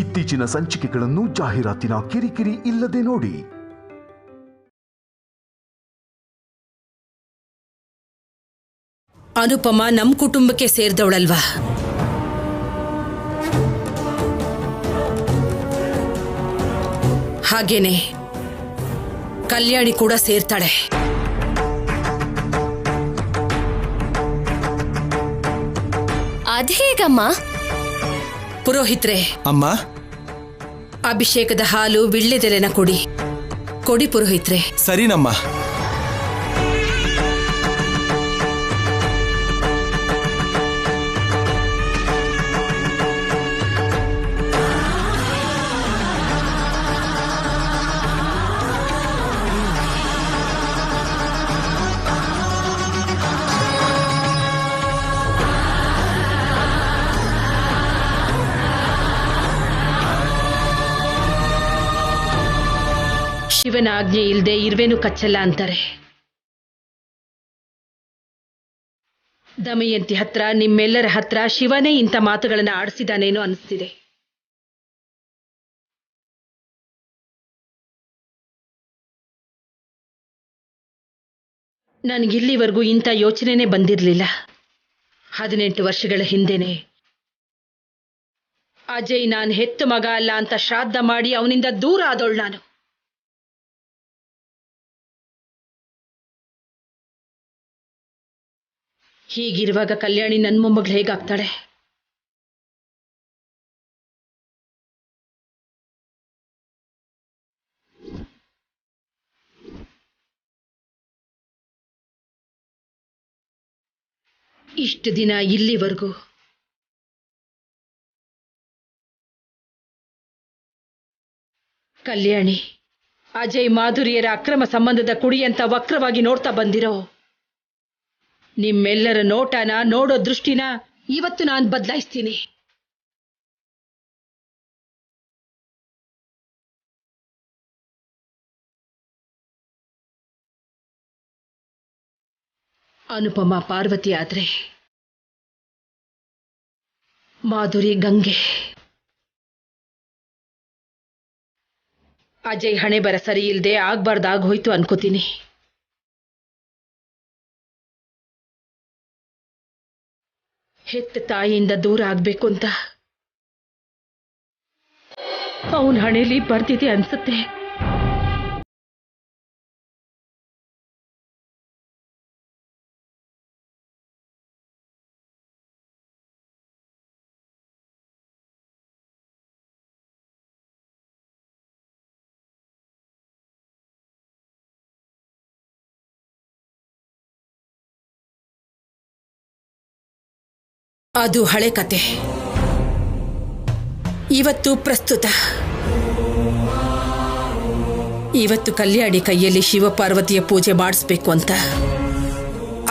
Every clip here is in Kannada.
ಇತ್ತೀಚಿನ ಸಂಚಿಕೆಗಳನ್ನು ಜಾಹೀರಾತಿನ ಕಿರಿಕಿರಿ ಇಲ್ಲದೆ ನೋಡಿ. ಅನುಪಮ ನಮ್ಮ ಕುಟುಂಬಕ್ಕೆ ಸೇರಿದವಳಲ್ವಾ? ಹಾಗೇನೆ ಕಲ್ಯಾಣಿ ಕೂಡ ಸೇರ್ತಾಳೆ. ಅದೇಗಮ್ಮ? ಪುರೋಹಿತ್ರೆ, ಅಮ್ಮ, ಅಭಿಷೇಕದ ಹಾಲು ವಿಳ್ಳೆದೆಲೆನ ಕೊಡಿ ಪುರೋಹಿತ್ರೆ. ಸರಿನಮ್ಮ. ಶಿವನ ಆಜ್ಞೆ ಇಲ್ಲದೆ ಇರ್ವೇನು ಕಚ್ಚಲ್ಲ ಅಂತಾರೆ. ದಮಯಂತಿ ಹತ್ರ, ನಿಮ್ಮೆಲ್ಲರ ಹತ್ರ ಶಿವನೇ ಇಂಥ ಮಾತುಗಳನ್ನು ಆಡಿಸಿದಾನೇನೋ ಅನಿಸ್ತಿದೆ. ನನಗಿಲ್ಲಿವರೆಗೂ ಇಂಥ ಯೋಚನೆನೇ ಬಂದಿರಲಿಲ್ಲ. 18 ವರ್ಷಗಳ ಹಿಂದೆನೆ ಅಜಯ್ ನಾನು ಹೆತ್ತ ಮಗ ಅಲ್ಲ ಅಂತ ಶ್ರಾದ್ದ ಮಾಡಿ ಅವನಿಂದ ದೂರ ಆದೋಳು ನಾನು. ಹೀಗಿರುವಾಗ ಕಲ್ಯಾಣಿ ನನ್ನ ಮೊಮ್ಮಗಳು ಹೇಗಾಗ್ತಾಳೆ? ಇಷ್ಟು ದಿನ ಇಲ್ಲಿವರೆಗೂ ಕಲ್ಯಾಣಿ ಅಜಯ್ ಮಾಧುರಿಯರ ಅಕ್ರಮ ಸಂಬಂಧದ ಕುಡಿಯಂತ ವಕ್ರವಾಗಿ ನೋಡ್ತಾ ಬಂದಿರೋ ನಿಮ್ಮೆಲ್ಲರ ನೋಟನ, ನೋಡೋ ದೃಷ್ಟಿನ ಇವತ್ತು ನಾನು ಬದಲಾಯಿಸ್ತೀನಿ. ಅನುಪಮ ಪಾರ್ವತಿ ಆದ್ರೆ ಮಾಧುರಿ ಗಂಗೆ. ಅಜಯ್ ಹಣೆ ಬರ ಸರಿ ಇಲ್ಲದೆ ಆಗ್ಬಾರ್ದಾಗೋಯ್ತು ಅನ್ಕೋತೀನಿ. ಹೆತ್ತ ತಾಯಿಯಿಂದ ದೂರ ಆಗ್ಬೇಕು ಅಂತ ಅವನ ಹಣೆಯಲ್ಲಿ ಬರ್ತಿದೆ ಅನ್ಸುತ್ತೆ. ಅದು ಹಳೆ ಕತೆ. ಇವತ್ತು ಪ್ರಸ್ತುತ. ಇವತ್ತು ಕಲ್ಯಾಣಿ ಕೈಯಲ್ಲಿ ಶಿವಪಾರ್ವತಿಯ ಪೂಜೆ ಮಾಡಿಸ್ಬೇಕು ಅಂತ,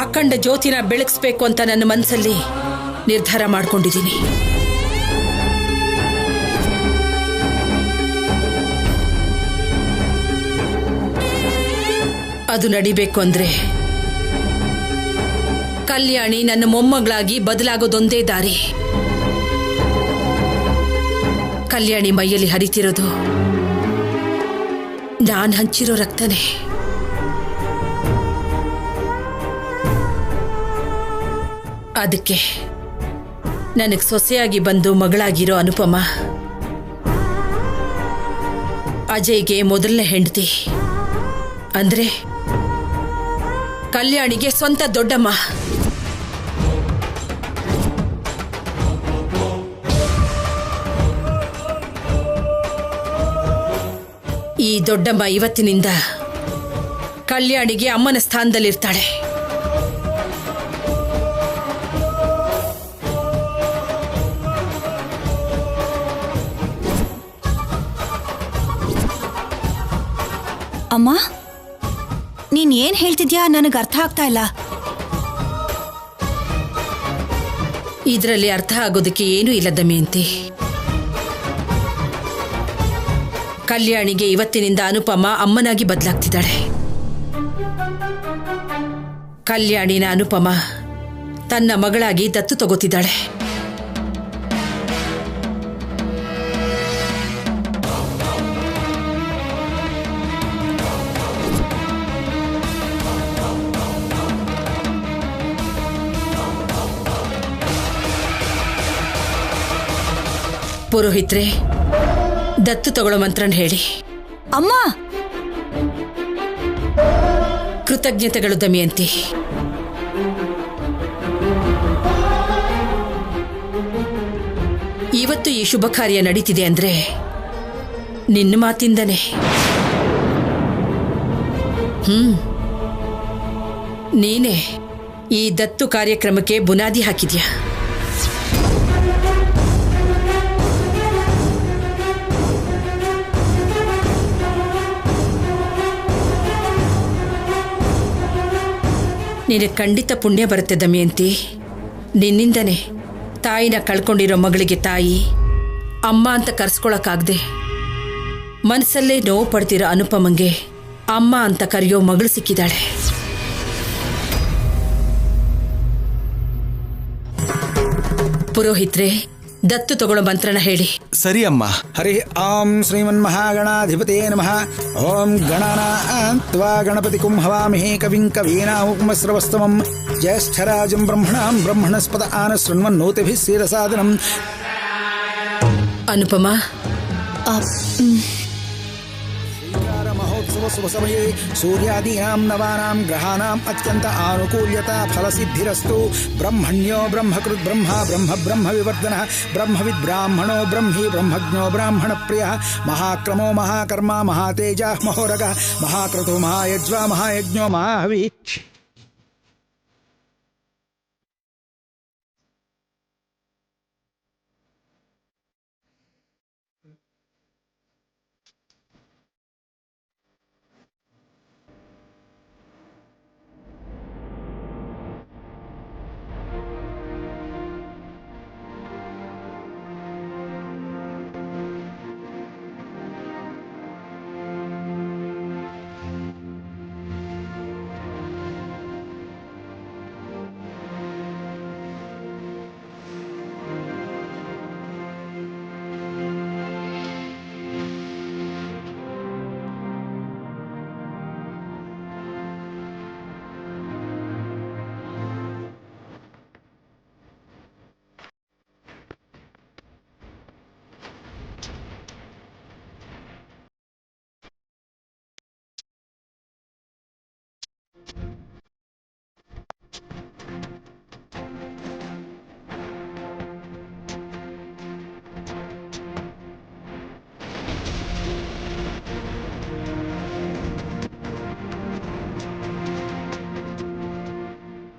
ಅಖಂಡ ಜ್ಯೋತಿನ ಬೆಳಗಿಸ್ಬೇಕು ಅಂತ ನನ್ನ ಮನಸ್ಸಲ್ಲಿ ನಿರ್ಧಾರ ಮಾಡ್ಕೊಂಡಿದ್ದೀನಿ. ಅದು ನಡಿಬೇಕು ಅಂದ್ರೆ ಕಲ್ಯಾಣಿ ನನ್ನ ಮೊಮ್ಮಗಳಾಗಿ ಬದಲಾಗೋದೊಂದೇ ದಾರಿ. ಕಲ್ಯಾಣಿ ಮೈಯಲ್ಲಿ ಹರಿತಿರೋದು ನಾನು ಹಂಚಿರೋ ರಕ್ತನೇ. ಅದಕ್ಕೆ ನನಗೆ ಸೊಸೆಯಾಗಿ ಬಂದು ಮಗಳಾಗಿರೋ ಅನುಪಮ ಅಜಯ್ಗೆ ಮೊದಲನೇ ಹೆಂಡತಿ, ಅಂದ್ರೆ ಕಲ್ಯಾಣಿಗೆ ಸ್ವಂತ ದೊಡ್ಡಮ್ಮ. ಈ ದೊಡ್ಡಮ್ಮ ಇವತ್ತಿನಿಂದ ಕಲ್ಯಾಣಿಗೆ ಅಮ್ಮನ ಸ್ಥಾನದಲ್ಲಿರ್ತಾಳೆ. ಅಮ್ಮ, ನೀನ್ ಏನ್ ಹೇಳ್ತಿದ್ಯಾ? ನನಗೆ ಅರ್ಥ ಆಗ್ತಾ ಇಲ್ಲ. ಇದರಲ್ಲಿ ಅರ್ಥ ಆಗೋದಕ್ಕೆ ಏನೂ ಇಲ್ಲ ದಮಯಂತಿ. ಕಲ್ಯಾಣಿಗೆ ಇವತ್ತಿನಿಂದ ಅನುಪಮ ಅಮ್ಮನಾಗಿ ಬದಲಾಗ್ತಿದ್ದಾಳೆ. ಕಲ್ಯಾಣಿನ ಅನುಪಮ ತನ್ನ ಮಗಳಾಗಿ ದತ್ತು ತಗೋತಿದ್ದಾಳೆ. ಪುರೋಹಿತ್ರೆ, ದತ್ತು ತಗೊಳ್ಳೋ ಮಂತ್ರನ ಹೇಳಿ. ಅಮ್ಮ, ಕೃತಜ್ಞತೆಗಳು ದಮಯಂತಿ. ಇವತ್ತು ಈ ಶುಭ ಕಾರ್ಯ ನಡೀತಿದೆ ಅಂದ್ರೆ ನಿನ್ನ ಮಾತಿಂದನೇ. ನೀನೇ ಈ ದತ್ತು ಕಾರ್ಯಕ್ರಮಕ್ಕೆ ಬುನಾದಿ ಹಾಕಿದ್ಯಾ. ನಿನಗೆ ಖಂಡಿತ ಪುಣ್ಯ ಬರುತ್ತೆ ದಮಯಂತಿ. ನಿನ್ನಿಂದನೇ ತಾಯಿನ ಕಳ್ಕೊಂಡಿರೋ ಮಗಳಿಗೆ ತಾಯಿ, ಅಮ್ಮ ಅಂತ ಕರೆಸ್ಕೊಳಕ್ಕಾಗ್ದೆ ಮನಸ್ಸಲ್ಲೇ ನೋವು ಪಡ್ತಿರೋ ಅನುಪಮಂಗೆ ಅಮ್ಮ ಅಂತ ಕರೆಯೋ ಮಗಳು ಸಿಕ್ಕಿದ್ದಾಳೆ. ಪುರೋಹಿತ್ರೆ, ದತ್ತು ತಗೊಳ್ಳೋ ಮಂತ್ರನ ಹೇಳಿ. ಸರಿ ಅಮ್ಮ. ಹರಿ ಓಂ ಶ್ರೀಮನ್ಮಹಾಗಣಾಧಿಪತೇ ನಮಃ. ಓಂ ಗಣನಾನ್ತ್ವಾ ಗಣಪತಿಂ ಹವಾಮಹೇ ಕವಿಂ ಕವೀನಾಹುಕುಮಸ್ರವಸ್ತಮಂ ಜ್ಯೇಷ್ಠರಾಜಂ ಬ್ರಹ್ಮಣಾಂ ಬ್ರಹ್ಮಣಸ್ಪದ ಆನಶೃಣ್ವನ್ನೋತಿಭಿಃ ಸೇದಸಾದನಂ. ಅನುಪಮ, ಮಹೋತ್ಸವ ಶುಭ ಸಮಯೇ ಸೂರ್ಯಾದೀನಾಂ ನವಾನಾಂ ಗ್ರಹಾನಾಂ ಅತ್ಯಂತ ಆನುಕೂಲ್ಯತಾ ಫಲಸಿದ್ಧಿರಸ್ತು. ಬ್ರಹ್ಮಣ್ಯೋ ಬ್ರಹ್ಮಕೃತ್ ಬ್ರಹ್ಮ ಬ್ರಹ್ಮ ಬ್ರಹ್ಮ ವಿವರ್ಧನ ಬ್ರಹ್ಮವಿದ್ ಬ್ರಾಹ್ಮಣೋ ಬ್ರಹ್ಮಿ ಬ್ರಹ್ಮಜ್ಞೋ ಬ್ರಾಹ್ಮಣ ಪ್ರಿಯ ಮಹಾಕ್ರಮೋ ಮಹಾಕರ್ಮ ಮಹಾತೇಜ ಮಹೋರಗ ಮಹಾಕ್ರತೋ ಮಹಾಯಜ್ವಾ ಮಹಾಯಜ್ಞೋ ಮಹಾಹವಿ.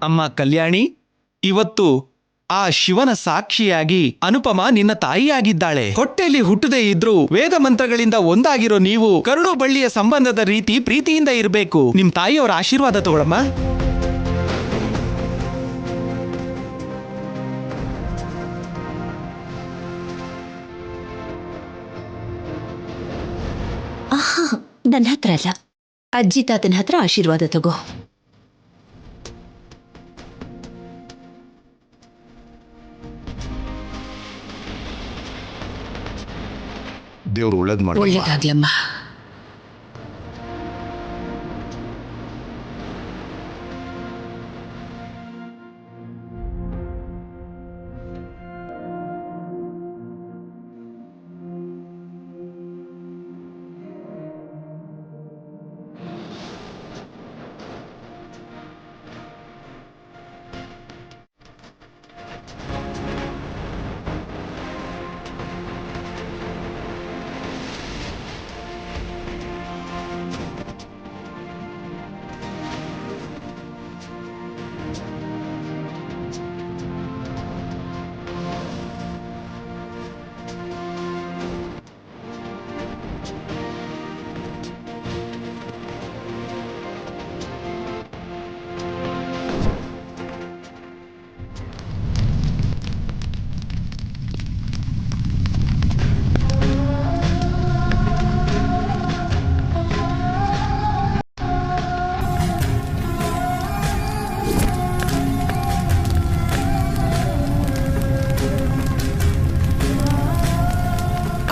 ಅಮ್ಮ ಕಲ್ಯಾಣಿ, ಇವತ್ತು ಆ ಶಿವನ ಸಾಕ್ಷಿಯಾಗಿ ಅನುಪಮ ನಿನ್ನ ತಾಯಿಯಾಗಿದ್ದಾಳೆ. ಹೊಟ್ಟೆಯಲ್ಲಿ ಹುಟ್ಟದೇ ಇದ್ರೂ ವೇದ ಮಂತ್ರಗಳಿಂದ ಒಂದಾಗಿರೋ ನೀವು ಕರುಳು ಬಳ್ಳಿಯ ಸಂಬಂಧದ ರೀತಿ ಪ್ರೀತಿಯಿಂದ ಇರಬೇಕು. ನಿಮ್ ತಾಯಿಯವರ ಆಶೀರ್ವಾದ ತಗೊಳಮ್ಮ. ನನ್ನ ಹತ್ರ ಅಲ್ಲ, ಅಜ್ಜಿ ತಾತನ ಹತ್ರ ಆಶೀರ್ವಾದ ತಗೋ. ದೇವ್ರು ಒಳ್ಳೇದ್ ಮಾಡಿ. ಒಳ್ಳೇದಾಗ್ಲಮ್ಮ.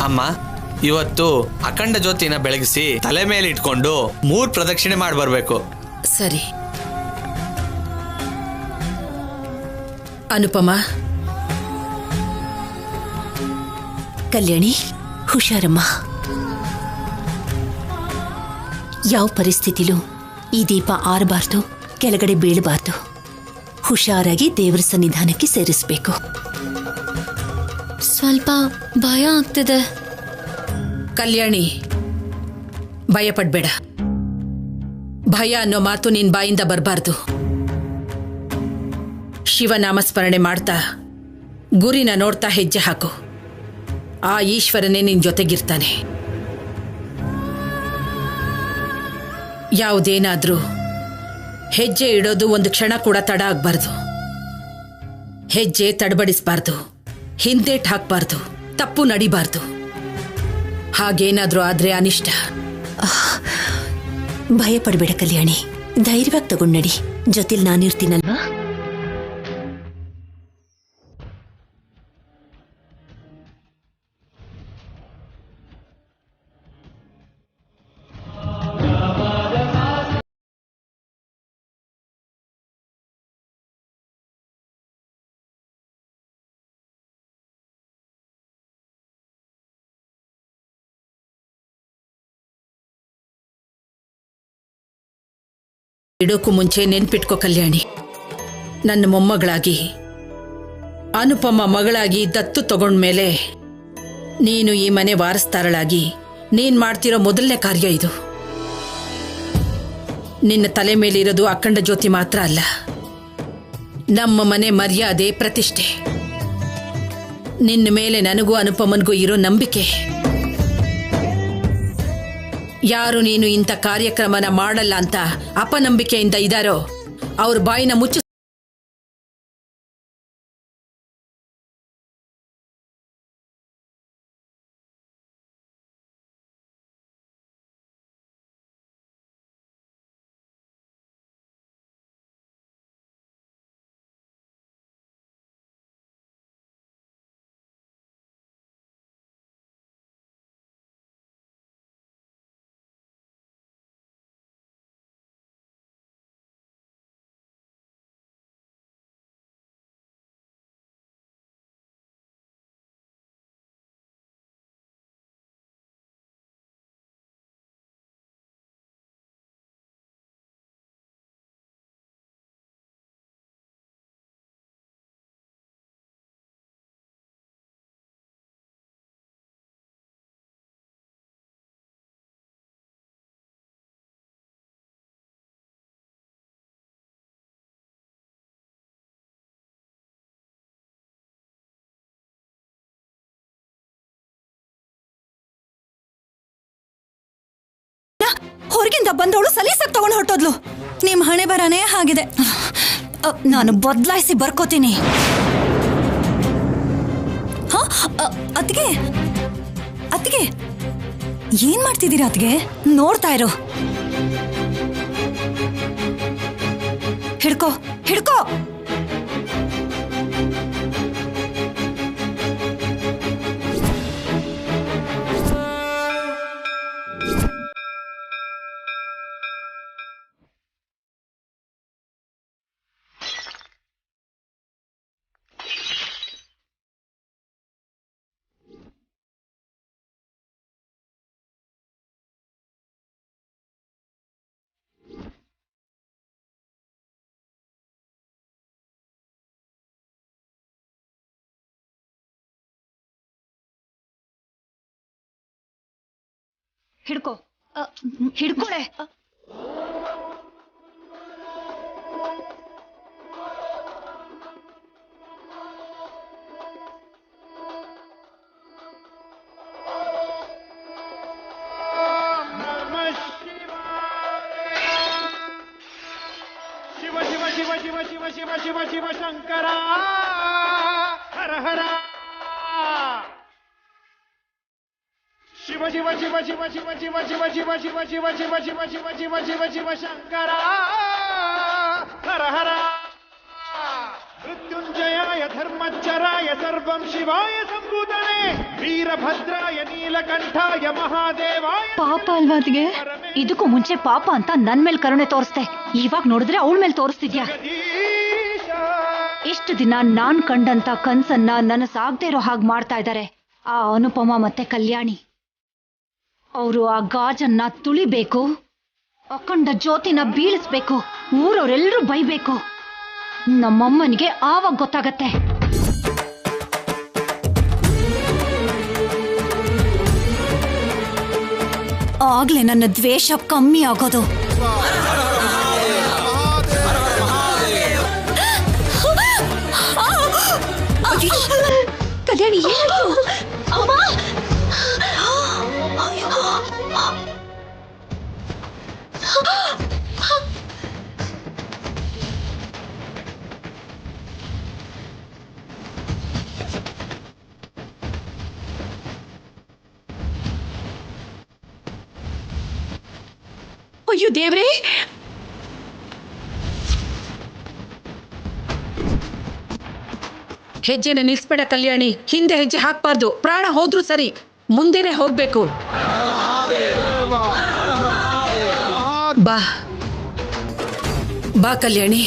ಅಮ್ಮ, ಇವತ್ತು ಅಖಂಡ ಜ್ಯೋತಿನ ಬೆಳಗಿಸಿ ತಲೆ ಮೇಲೆ ಇಟ್ಕೊಂಡು 3 ಪ್ರದಕ್ಷಿಣೆ ಮಾಡಿ ಬರ್ಬೇಕು. ಸರಿ. ಅನುಪಮ, ಕಲ್ಯಾಣಿ ಹುಷಾರಮ್ಮ. ಯಾವ ಪರಿಸ್ಥಿತಿಲೂ ಈ ದೀಪ ಆರಬಾರ್ದು, ಕೆಳಗಡೆ ಬೀಳಬಾರ್ದು. ಹುಷಾರಾಗಿ ದೇವರ ಸನ್ನಿಧಾನಕ್ಕೆ ಸೇರಿಸ್ಬೇಕು. ಸ್ವಲ್ಪ ಭಯ ಆಗ್ತಿದೆ. ಕಲ್ಯಾಣಿ, ಭಯ ಪಡ್ಬೇಡ. ಭಯ ಅನ್ನೋ ಮಾತು ನಿನ್ ಬಾಯಿಂದ ಬರಬಾರ್ದು. ಶಿವನಾಮಸ್ಮರಣೆ ಮಾಡ್ತಾ ಗುರಿನ ನೋಡ್ತಾ ಹೆಜ್ಜೆ ಹಾಕು. ಆ ಈಶ್ವರನೇ ನಿನ್ ಜೊತೆಗಿರ್ತಾನೆ. ಯಾವುದೇನಾದ್ರೂ ಹೆಜ್ಜೆ ಇಡೋದು ಒಂದು ಕ್ಷಣ ಕೂಡ ತಡ ಆಗ್ಬಾರ್ದು. ಹೆಜ್ಜೆ ತಡಬಡಿಸ್ಬಾರ್ದು, ಹಿಂದೇಟ್ ಹಾಕ್ಬಾರ್ದು, ತಪ್ಪು ನಡಿಬಾರ್ದು. ಹಾಗೇನಾದ್ರೂ ಆದ್ರೆ ಅನಿಷ್ಟ. ಭಯ ಪಡಬೇಡ ಕಲ್ಯಾಣಿ, ಧೈರ್ಯವಾಗಿ ತಗೊಂಡ್ ನಡಿ. ಜೊತೆಲಿ ನಾನಿರ್ತೀನಲ್ವಾ? ಇಡೋಕ್ಕೂ ಮುಂಚೆ ನೆನ್ಪಿಟ್ಕೋ ಕಲ್ಯಾಣಿ, ನನ್ನ ಮೊಮ್ಮಗಳಾಗಿ ಅನುಪಮ ಮಗಳಾಗಿ ದತ್ತು ತಗೊಂಡ್ಮೇಲೆ ನೀನು ಈ ಮನೆ ವಾರಸ್ದಾರಳಾಗಿ ನೀನ್ ಮಾಡ್ತಿರೋ ಮೊದಲನೇ ಕಾರ್ಯ ಇದು. ನಿನ್ನ ತಲೆ ಮೇಲಿರೋದು ಅಖಂಡ ಜ್ಯೋತಿ ಮಾತ್ರ ಅಲ್ಲ, ನಮ್ಮ ಮನೆ ಮರ್ಯಾದೆ, ಪ್ರತಿಷ್ಠೆ. ನಿನ್ನ ಮೇಲೆ ನನಗೂ ಅನುಪಮನ್ಗೂ ಇರೋ ನಂಬಿಕೆ. ಯಾರು ನೀನು ಇಂಥ ಕಾರ್ಯಕ್ರಮನ ಮಾಡಲ್ಲ ಅಂತ ಅಪನಂಬಿಕೆಯಿಂದ ಇದ್ದಾರೋ ಅವ್ರ ಬಾಯಿನ ಮುಚ್ಚು. ಹೊರಗಿಂದ ಬಂದವಳು ಸಲೀಸಾಗಿ ತಗೊಂಡು ಹೊರಟೋದ್ಲು. ನಿಮ್ ಹಣೆ ಬರನೇ ಆಗಿದೆ. ನಾನು ಬದಲಾಯಿಸಿ ಬರ್ಕೋತೀನಿ. ಅತ್ತಿಗೆ, ಅತ್ತಿಗೆ ಏನ್ ಮಾಡ್ತಿದ್ದೀರಾ ಅತ್ತಿಗೆ? ನೋಡ್ತಾ ಇರೋ. ಹಿಡ್ಕೋ ಹಿಡ್ಕೋ. ಹಿಡ್ಕೋ, ಹಿಡ್ಕೊಳೆ. ಶಿವ ಶಿವ ಶಿವ ಶಿವ ಶಿವ ಶಿವ ಶಿವ ಶಿವ ಶಂಕರ ಹರ ಹರ. ಶಿವ ಶಿವ ಶಿವ ಶಿವ ಶಿವ ಶಿವ ಶಿವ ಶಿವ ಶಿವ ಶಿವ ಶಿವ ಶಿವ ಶಿವ ಶಿವ ಶಿವ ಶಿವ ಶಂಕರ ಹರ ಹರ. ಮೃತ್ಯುಂಜಯಾಯ ಧರ್ಮಚ್ಚರಾಯ ಸರ್ವಂ ಶಿವಾಯ ಸಂಭೂತನೆ ವೀರಭದ್ರಾಯ ನೀಲಕಂಠಾಯ ಮಹಾದೇವಾಯ. ಪಾಪ ಅಲ್ವಾದ್ಗೆ? ಇದಕ್ಕೂ ಮುಂಚೆ ಪಾಪ ಅಂತ ನನ್ ಮೇಲೆ ಕರುಣೆ ತೋರಿಸ್ದೆ, ಇವಾಗ ನೋಡಿದ್ರೆ ಅವಳ ಮೇಲೆ ತೋರಿಸ್ತಿದ್ಯಾ? ಇಷ್ಟು ದಿನ ನಾನ್ ಕಂಡಂತ ಕನ್ಸನ್ನ ನನಸಾಗದೆ ಇರೋ ಹಾಗೆ ಮಾಡ್ತಾ ಇದ್ದಾರೆ. ಆ ಅನುಪಮ ಮತ್ತೆ ಕಲ್ಯಾಣಿ ಅವರು ಆ ಗಾಜನ್ನ ತುಳಿಬೇಕು, ಅಖಂಡ ಜ್ಯೋತಿನ ಬೀಳಿಸ್ಬೇಕು, ಊರವರೆಲ್ಲರೂ ಬೈಬೇಕು. ನಮ್ಮಮ್ಮನಿಗೆ ಆವಾಗ ಗೊತ್ತಾಗತ್ತೆ. ಆಗ್ಲೇ ನನ್ನ ದ್ವೇಷ ಕಮ್ಮಿ ಆಗೋದು. ಕಲ್ಯಾಣಿ ಅಯ್ಯೋ ದೇವ್ರೇ, ಹೆಜ್ಜೆನ ನಿಲ್ಸ್ಬೇಡ ಕಲ್ಯಾಣಿ. ಹಿಂದೆ ಹೆಜ್ಜೆ ಹಾಕ್ಬಾರ್ದು. ಪ್ರಾಣ ಹೋದ್ರೂ ಸರಿ, ಮುಂದೆನೆ ಹೋಗ್ಬೇಕು. ಬಾ ಬಾ ಕಲ್ಯಾಣಿ.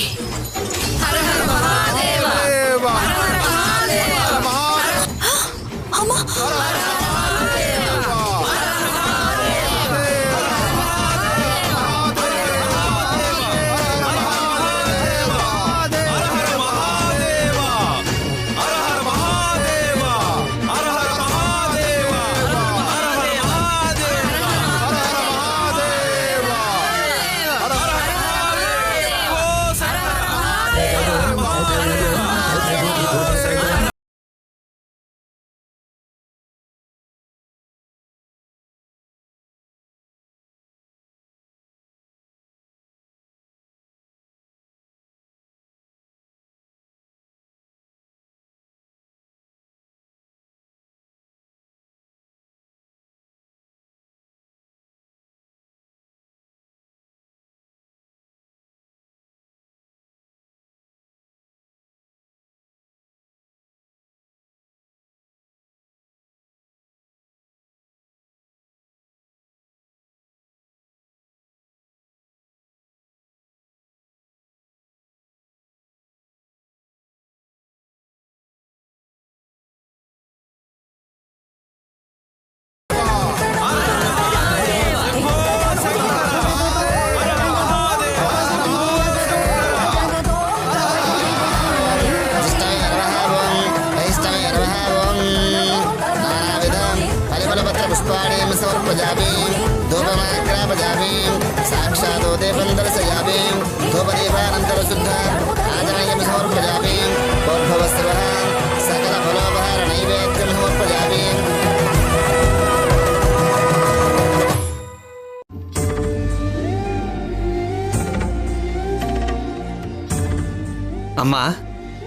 ಅಮ್ಮ,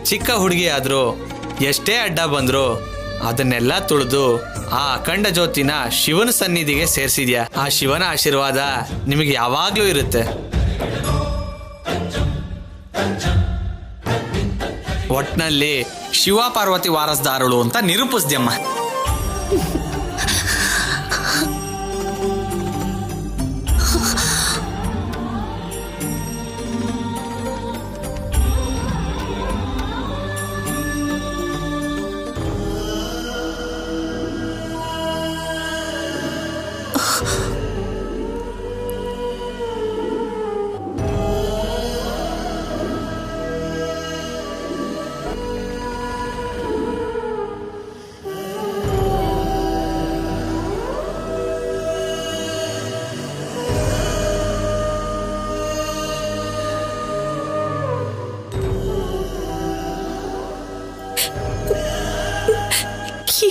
ಚಿಕ್ಕ ಹುಡುಗಿ ಆದ್ರೂ ಎಷ್ಟೇ ಅಡ್ಡ ಬಂದ್ರು ಅದನ್ನೆಲ್ಲ ತುಳಿದು ಆ ಅಖಂಡ ಜ್ಯೋತಿನ ಶಿವನ ಸನ್ನಿಧಿಗೆ ಸೇರಿಸಿದ್ಯಾ. ಆ ಶಿವನ ಆಶೀರ್ವಾದ ನಿಮಗೆ ಯಾವಾಗ್ಲೂ ಇರುತ್ತೆ. ಒಟ್ನಲ್ಲಿ ಶಿವ ಪಾರ್ವತಿ ವಾರಸ್ದಾರಳು ಅಂತ ನಿರೂಪಿಸ್ದ್ಯಮ್ಮ.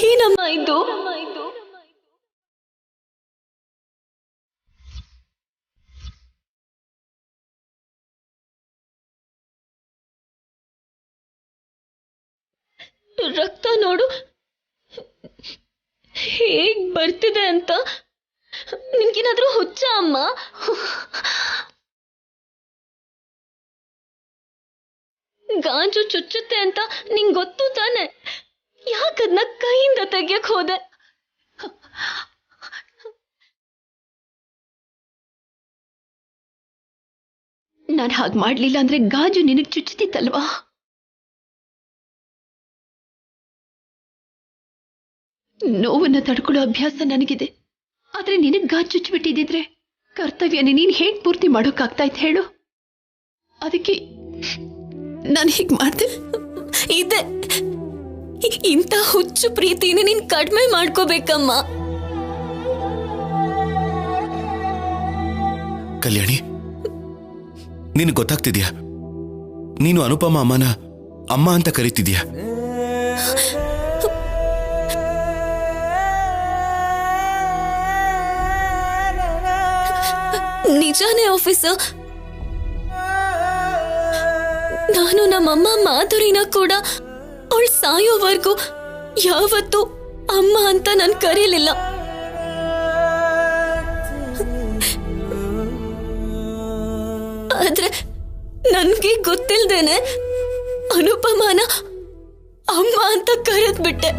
ಏನಮ್ಮ ಇದು? ರಕ್ತ ನೋಡು ಹೇಗ್ ಬರ್ತಿದೆ ಅಂತ. ನಿನ್ಗೇನಾದ್ರೂ ಹುಚ್ಚ ಅಮ್ಮ? ಗಾಂಜು ಚುಚ್ಚುತ್ತೆ ಅಂತ ನಿಂಗ್ ಗೊತ್ತು ತಾನೆ? ಯಾಕದ್ನ ಕೈಯಿಂದ ತೆಗಿಯಕ್ ಹೋದೆ? ನಾನ್ ಹಾಗ್ ಮಾಡ್ಲಿಲ್ಲ ಅಂದ್ರೆ ಗಾಜು ನಿನಗ್ ಚುಚ್ಚುತ್ತಿತ್ತಲ್ವಾ? ನೋವನ್ನು ತಡ್ಕೊಳ್ಳೋ ಅಭ್ಯಾಸ ನನಗಿದೆ. ಆದ್ರೆ ನಿನಗ್ ಗಾಜ್ ಚುಚ್ಚಿಬಿಟ್ಟಿದ್ರೆ ಕರ್ತವ್ಯನ ನೀನ್ ಹೇಗ್ ಪೂರ್ತಿ ಮಾಡೋಕ್ಕಾಗ್ತಾ ಇತ್ತು ಹೇಳು? ಅದಕ್ಕೆ ನಾನು ಹೀಗ್ ಮಾಡ್ದೆ. ಇದೆ ಇಂಥ ಹುಚ್ಚು ಪ್ರೀತಿನ ನೀನ್ ಕಡಿಮೆ ಮಾಡ್ಕೋಬೇಕಮ್ಮ. ಕಲ್ಯಾಣಿ, ನಿನಗೆ ಗೊತ್ತಾಗ್ತಿದ್ಯಾ? ನೀನು ಅನುಪಮ ಅಮ್ಮನ ಅಮ್ಮ ಅಂತ ಕರೀತಿದ್ಯಾ? ನಿಜಾನೇ ಆಫೀಸರ್. ನಾನು ನಮ್ಮಮ್ಮ ಮಾಧುರಿನ ಕೂಡ ಅವಳು ಸಾಯೋವರೆಗೂ ಯಾವತ್ತೂ ಅಮ್ಮ ಅಂತ ನಾನು ಕರೀಲಿಲ್ಲ. ಆದ್ರೆ ನನ್ಗೆ ಗೊತ್ತಿಲ್ದೇನೆ ಅನುಪಮಾನ ಅಮ್ಮ ಅಂತ ಕರೆದ್ಬಿಟ್ಟೆ.